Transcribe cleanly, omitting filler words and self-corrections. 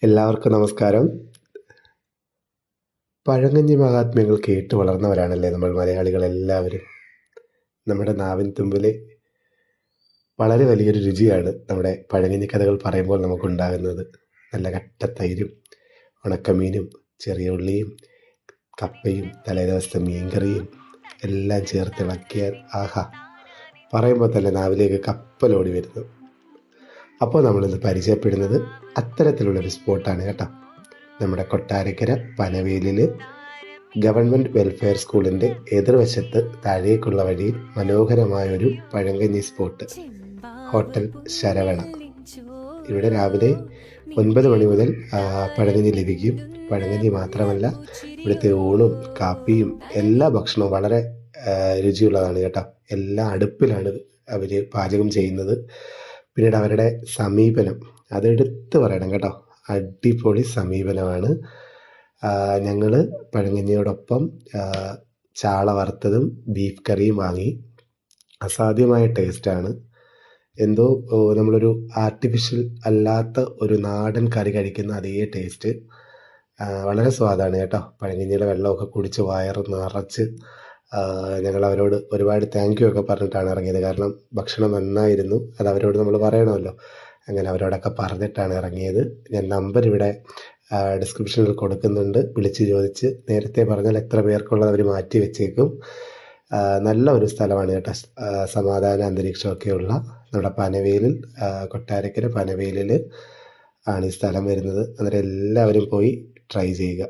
എല്ലാവർക്കും നമസ്കാരം. പഴങ്കഞ്ഞി മഹാത്മ്യങ്ങൾ കേട്ട് വളർന്നവരാണല്ലേ നമ്മൾ മലയാളികളെല്ലാവരും. നമ്മുടെ നാവിൻ തുമ്പിൽ വളരെ വലിയൊരു രുചിയാണ് നമ്മുടെ പഴങ്കഞ്ഞി കഥകൾ പറയുമ്പോൾ നമുക്കുണ്ടാകുന്നത്. നല്ല കട്ട തൈരും ഉണക്കമീനും ചെറിയ ഉള്ളിയും കപ്പയും തലേദിവസത്തെ മീൻകറിയും എല്ലാം ചേർത്ത് ഇളക്കിയാൽ ആഹാ, പറയുമ്പോൾ തന്നെ നാവിലേക്ക് കപ്പലോടി വരുന്നു. അപ്പോൾ നമ്മളിന്ന് പരിചയപ്പെടുന്നത് അത്തരത്തിലുള്ളൊരു സ്പോട്ടാണ് കേട്ടോ. നമ്മുടെ കൊട്ടാരക്കര പനവേലിൽ ഗവൺമെൻറ് വെൽഫെയർ സ്കൂളിൻ്റെ എതിർവശത്ത് താഴേക്കുള്ള വഴിയിൽ മനോഹരമായൊരു പഴങ്കഞ്ഞി സ്പോട്ട്, ഹോട്ടൽ ശരവണ. ഇവിടെ രാവിലെ 9 മണി മുതൽ പഴങ്കഞ്ഞി ലഭിക്കും. പഴങ്കഞ്ഞി മാത്രമല്ല, ഇവിടുത്തെ ഊണും കാപ്പിയും എല്ലാ ഭക്ഷണവും വളരെ രുചിയുള്ളതാണ് കേട്ടോ. എല്ലാം അടുപ്പിലാണ് അവർ പാചകം ചെയ്യുന്നത്. പിന്നീട് അവരുടെ സമീപനം അതെടുത്ത് പറയണം കേട്ടോ, അടിപൊളി സമീപനമാണ്. ഞങ്ങൾ പഴങ്കഞ്ഞിയോടൊപ്പം ചാള വറുത്തതും ബീഫ് കറിയും വാങ്ങി. അസാധ്യമായ ടേസ്റ്റാണ്. എന്തോ നമ്മളൊരു ആർട്ടിഫിഷ്യൽ അല്ലാത്ത ഒരു നാടൻ കറി കഴിക്കുന്ന അതേ ടേസ്റ്റ്. വളരെ സ്വാദാണ് കേട്ടോ. പഴങ്കഞ്ഞിയുടെ വെള്ളമൊക്കെ കുടിച്ച് വയറ് നിറച്ച് ഞങ്ങൾ അവരോട് ഒരുപാട് താങ്ക് യു ഒക്കെ പറഞ്ഞിട്ടാണ് ഇറങ്ങിയത്. കാരണം ഭക്ഷണം നന്നായിരുന്നു, അത് അവരോട് നമ്മൾ പറയണമല്ലോ. അങ്ങനെ അവരോടൊക്കെ പറഞ്ഞിട്ടാണ് ഇറങ്ങിയത്. ഞാൻ നമ്പർ ഇവിടെ ഡിസ്ക്രിപ്ഷനിൽ കൊടുക്കുന്നുണ്ട്. വിളിച്ച് ചോദിച്ച് നേരത്തെ പറഞ്ഞാൽ എത്ര പേർക്കുള്ളത് അവർ മാറ്റി വെച്ചേക്കും. നല്ല ഒരു സ്ഥലമാണ് കേട്ടോ. സമാധാന അന്തരീക്ഷമൊക്കെയുള്ള നമ്മുടെ പനവേലിൽ, കൊട്ടാരക്കര പനവേലിൽ ആണ് ഈ സ്ഥലം വരുന്നത്. അന്നേരം എല്ലാവരും പോയി ട്രൈ ചെയ്യുക.